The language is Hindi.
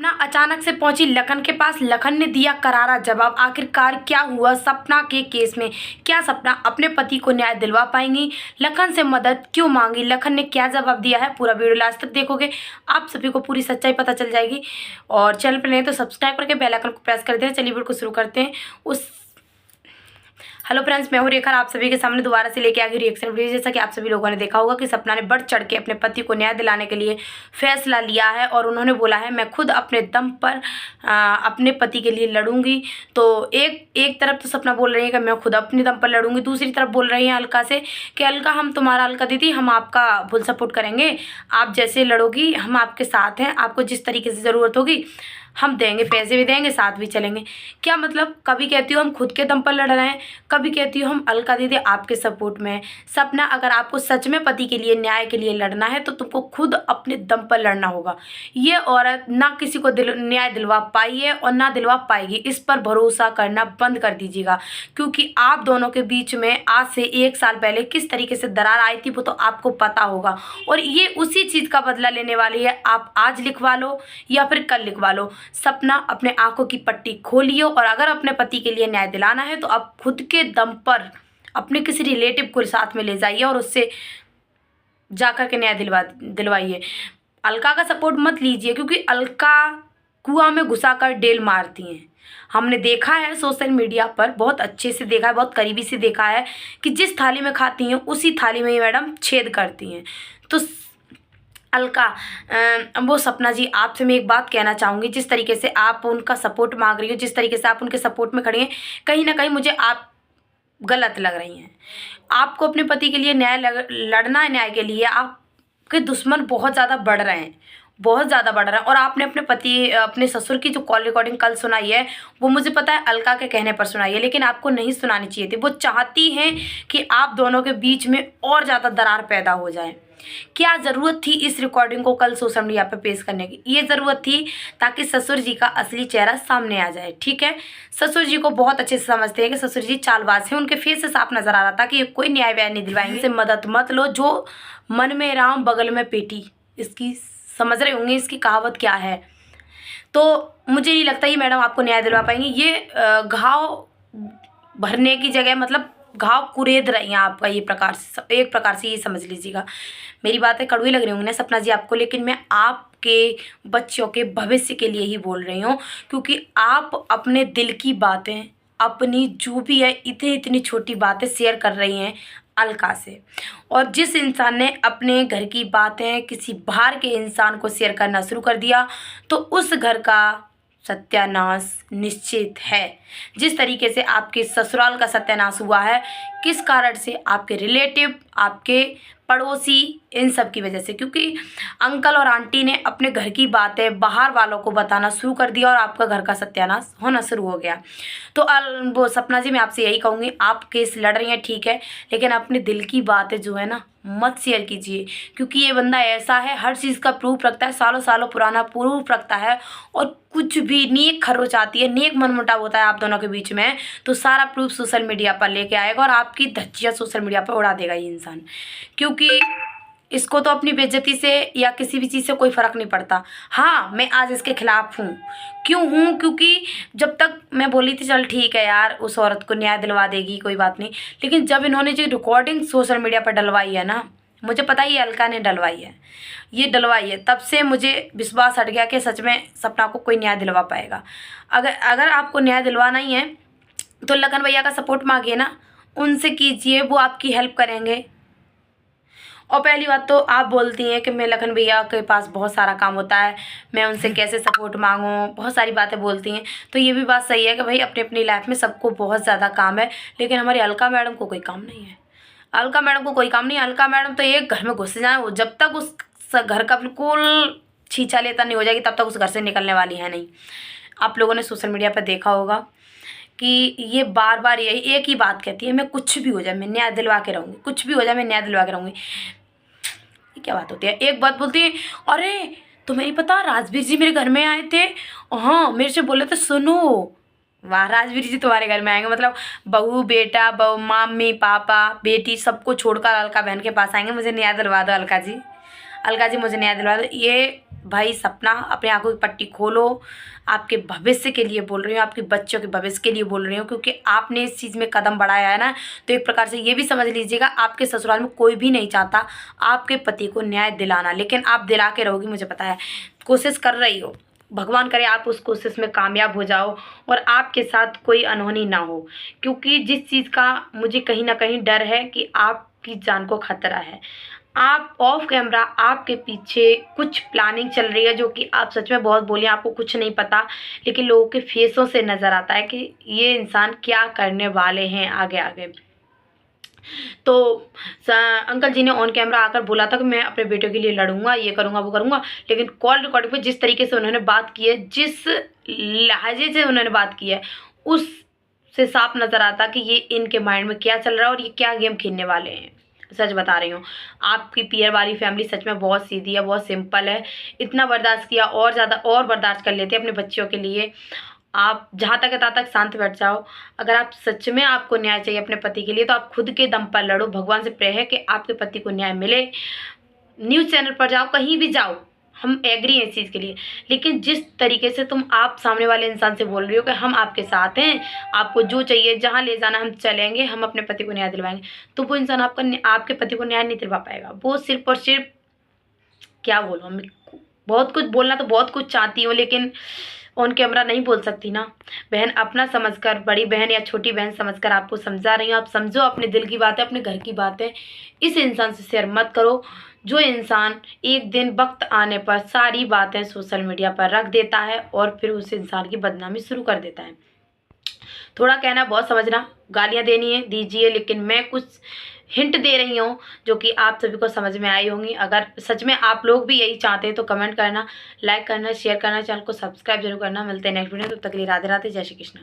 ना अचानक से पहुंची लखन के पास। लखन ने दिया करारा जवाब। आखिरकार क्या हुआ सपना के केस में? क्या सपना अपने पति को न्याय दिलवा पाएंगी? लखन से मदद क्यों मांगी? लखन ने क्या जवाब दिया है? पूरा वीडियो लास्ट तक देखोगे आप सभी को पूरी सच्चाई पता चल जाएगी। और चैनल पर नहीं तो सब्सक्राइब करके बेल आइकन को प्रेस कर दें। चलिए वीडियो को शुरू करते हैं। हेलो फ्रेंड्स, मैं हूं रेखा, आप सभी के सामने दोबारा से लेके आ गई रिएक्शन वीडियो। जैसा कि आप सभी लोगों ने देखा होगा कि सपना ने बढ़ चढ़ के अपने पति को न्याय दिलाने के लिए फैसला लिया है और उन्होंने बोला है मैं खुद अपने दम पर अपने पति के लिए लड़ूंगी। तो एक तरफ तो सपना बोल रही है कि मैं खुद अपने दम पर लड़ूंगी, दूसरी तरफ बोल रही है अलका से कि अलका हम तुम्हारा, अलका दीदी हम आपका फुल सपोर्ट करेंगे, आप जैसे लड़ोगी हम आपके साथ हैं, आपको जिस तरीके से ज़रूरत होगी हम देंगे, पैसे भी देंगे, साथ भी चलेंगे। क्या मतलब, कभी कहती हूँ हम खुद के दम पर लड़ रहे हैं, कभी कहती हूँ हम अलका दीदी आपके सपोर्ट में। सपना, अगर आपको सच में पति के लिए, न्याय के लिए लड़ना है तो तुमको खुद अपने दम पर लड़ना होगा। ये औरत ना किसी को न्याय दिलवा पाई है और ना दिलवा पाएगी। इस पर भरोसा करना बंद कर दीजिएगा, क्योंकि आप दोनों के बीच में आज से 1 साल पहले किस तरीके से दरार आई थी वो तो आपको पता होगा, और ये उसी चीज़ का बदला लेने वाली है। आप आज लिखवा लो या फिर कल लिखवा लो। सपना, अपने आंखों की पट्टी खोलिए और अगर अपने पति के लिए न्याय दिलाना है तो आप खुद के दम पर अपने किसी रिलेटिव को साथ में ले जाइए और उससे जाकर के न्याय दिलवाइए। अलका का सपोर्ट मत लीजिए, क्योंकि अलका कुआं में घुसाकर डेल मारती हैं। हमने देखा है सोशल मीडिया पर, बहुत अच्छे से देखा है, बहुत करीबी से देखा है कि जिस थाली में खाती हैं उसी थाली में ही मैडम छेद करती हैं। तो अलका, वो सपना जी, आपसे मैं एक बात कहना चाहूँगी, जिस तरीके से आप उनका सपोर्ट मांग रही हो, जिस तरीके से आप उनके सपोर्ट में खड़ी हैं, कहीं ना कहीं मुझे आप गलत लग रही हैं। आपको अपने पति के लिए लड़ना है, न्याय के लिए आपके दुश्मन बहुत ज़्यादा बढ़ रहे हैं, बहुत ज़्यादा बढ़ रहा है। और आपने अपने ससुर की जो कॉल रिकॉर्डिंग कल सुनाई है वो मुझे पता है अलका के कहने पर सुनाई है, लेकिन आपको नहीं सुनानी चाहिए थी। वो चाहती हैं कि आप दोनों के बीच में और ज़्यादा दरार पैदा हो जाए। क्या ज़रूरत थी इस रिकॉर्डिंग को कल सोशल मीडिया पर पेश करने की? ये ज़रूरत थी ताकि ससुर जी का असली चेहरा सामने आ जाए। ठीक है, ससुर जी को बहुत अच्छे से समझते हैं कि ससुर जी चालबाज हैं, उनके फेस से साफ नजर आ रहा था कि ये कोई न्याय व्याय नहीं दिलवाएंगे। से मदद मत लो, जो मन में राम बगल में पेटी, इसकी समझ रहे होंगे इसकी कहावत क्या है। तो मुझे नहीं लगता ये मैडम आपको न्याय दिलवा पाएंगी। ये घाव भरने की जगह मतलब घाव कुरेद रही हैं आपका, ये एक प्रकार से ये समझ लीजिएगा। मेरी बातें कड़वी लग रही होंगी ना सपना जी आपको, लेकिन मैं आपके बच्चों के भविष्य के लिए ही बोल रही हूँ, क्योंकि आप अपने दिल की बातें, अपनी जो भी है इतनी छोटी बातें शेयर कर रही हैं अलका से। और जिस इंसान ने अपने घर की बातें किसी बाहर के इंसान को शेयर करना शुरू कर दिया तो उस घर का सत्यानाश निश्चित है। जिस तरीके से आपके ससुराल का सत्यानाश हुआ है, किस कारण से? आपके रिलेटिव, आपके पड़ोसी, इन सब की वजह से, क्योंकि अंकल और आंटी ने अपने घर की बातें बाहर वालों को बताना शुरू कर दिया और आपका घर का सत्यानाश होना शुरू हो गया। तो वो सपना जी, मैं आपसे यही कहूँगी, आप केस लड़ रही हैं ठीक है, लेकिन अपने दिल की बातें जो है ना मत शेयर कीजिए, क्योंकि ये बंदा ऐसा है, हर चीज़ का प्रूफ रखता है, सालों सालों पुराना प्रूफ रखता है, और कुछ भी नेक खरोच आती है, नेक मनमुटाव होता है आप दोनों के बीच में, तो सारा प्रूफ सोशल मीडिया पर लेके आएगा और आपकी धज्जियाँ सोशल मीडिया पर उड़ा देगा ये इंसान। क्योंकि इसको तो अपनी बेइज्जती से या किसी भी चीज़ से कोई फ़र्क नहीं पड़ता। हाँ, मैं आज इसके खिलाफ हूँ। क्यों हूँ? क्योंकि जब तक मैं बोली थी चल ठीक है यार, उस औरत को न्याय दिलवा देगी, कोई बात नहीं, लेकिन जब इन्होंने जो रिकॉर्डिंग सोशल मीडिया पर डलवाई है ना, मुझे पता ही अलका ने डलवाई है, ये डलवाई है, तब से मुझे विश्वास हट गया कि सच में सपना को कोई न्याय दिलवा पाएगा। अगर आपको न्याय दिलवाना ही है तो लखन भैया का सपोर्ट मांगिए ना, उनसे कीजिए, वो आपकी हेल्प करेंगे। और पहली बात तो आप बोलती हैं कि मैं लखन भैया के पास बहुत सारा काम होता है, मैं उनसे कैसे सपोर्ट मांगूं, बहुत सारी बातें बोलती हैं। तो ये भी बात सही है कि भाई अपनी अपनी लाइफ में सबको बहुत ज़्यादा काम है, लेकिन हमारी अलका मैडम को कोई काम नहीं है। अलका मैडम को कोई काम नहीं है। अलका मैडम तो एक घर में घुस जाए, वो जब तक उस घर का बिल्कुल छींचा लेता नहीं हो जाएगी तब तक उस घर से निकलने वाली है नहीं। आप लोगों ने सोशल मीडिया पर देखा होगा कि ये बार बार यही एक ही बात कहती है, मैं कुछ भी हो जाए मैं न्याय दिलवा के रहूँगी, कुछ भी हो जाए मैं न्याय दिलवा के रहूँगी। ये क्या बात होती है? एक बात बोलती है, अरे तुम्हें नहीं पता राजवीर जी मेरे घर में आए थे, हाँ मेरे से बोले थे सुनो। वाह, राजवीर जी तुम्हारे घर में आएंगे, मतलब बहू बेटा, बहू, मम्मी पापा बेटी सबको छोड़कर अलका बहन के पास आएंगे, मुझे न्याय दिलवा दो अलका जी, अलका जी मुझे न्याय दिलवा दो। ये भाई सपना, अपने आंखों की पट्टी खोलो। आपके भविष्य के लिए बोल रही हूँ, आपके बच्चों के भविष्य के लिए बोल रही हूँ, क्योंकि आपने इस चीज़ में कदम बढ़ाया है ना, तो एक प्रकार से ये भी समझ लीजिएगा आपके ससुराल में कोई भी नहीं चाहता आपके पति को न्याय दिलाना, लेकिन आप दिला के रहोगी, मुझे पता है, कोशिश कर रही हो। भगवान करे आप उस कोशिश में कामयाब हो जाओ और आपके साथ कोई अनहोनी ना हो, क्योंकि जिस चीज़ का मुझे कहीं ना कहीं डर है कि आपकी जान को खतरा है। आप ऑफ कैमरा आपके पीछे कुछ प्लानिंग चल रही है, जो कि आप सच में बहुत बोलिए, आपको कुछ नहीं पता, लेकिन लोगों के फेसों से नज़र आता है कि ये इंसान क्या करने वाले हैं आगे आगे। तो अंकल जी ने ऑन कैमरा आकर बोला था कि मैं अपने बेटे के लिए लड़ूंगा, ये करूंगा वो करूंगा, लेकिन कॉल रिकॉर्डिंग पे जिस तरीके से उन्होंने बात की है, जिस लहजे से उन्होंने बात की है, उससे साफ नज़र आता कि ये इनके माइंड में क्या चल रहा है और ये क्या गेम खेलने वाले हैं। सच बता रही हूँ, आपकी पियर वाली फैमिली सच में बहुत सीधी है, बहुत सिंपल है। इतना बर्दाश्त किया और ज़्यादा और बर्दाश्त कर लेते अपने बच्चों के लिए। आप जहाँ तक है तहाँ तक शांत बैठ जाओ। अगर आप सच में आपको न्याय चाहिए अपने पति के लिए, तो आप खुद के दम पर लड़ो। भगवान से प्रे है कि आपके पति को न्याय मिले। न्यूज़ चैनल पर जाओ, कहीं भी जाओ, हम एग्री हैं इस चीज़ के लिए, लेकिन जिस तरीके से तुम आप सामने वाले इंसान से बोल रही हो कि हम आपके साथ हैं, आपको जो चाहिए जहाँ ले जाना हम चलेंगे, हम अपने पति को न्याय दिलवाएंगे, तो वो इंसान आपके पति को न्याय नहीं दिलवा पाएगा। वो सिर्फ और सिर्फ, क्या बोलूँ मैं, बहुत कुछ बोलना तो बहुत कुछ चाहती हूँ, लेकिन ऑन कैमरा नहीं बोल सकती ना। बहन अपना समझकर, बड़ी बहन या छोटी बहन समझकर आपको समझा रही हूँ। आप समझो, अपने दिल की बात है, अपने घर की बात है। इस इंसान से शेयर मत करो, जो इंसान एक दिन वक्त आने पर सारी बातें सोशल मीडिया पर रख देता है और फिर उस इंसान की बदनामी शुरू कर देता है। थोड़ा कहना बहुत समझना, गालियाँ देनी है दीजिए, लेकिन मैं कुछ हिंट दे रही हूँ जो कि आप सभी को समझ में आई होंगी। अगर सच में आप लोग भी यही चाहते हैं तो कमेंट करना, लाइक करना, शेयर करना, चैनल को सब्सक्राइब जरूर करना। मिलते हैं नेक्स्ट वीडियो, तब तक के लिए राधे राधे, जय श्री कृष्ण।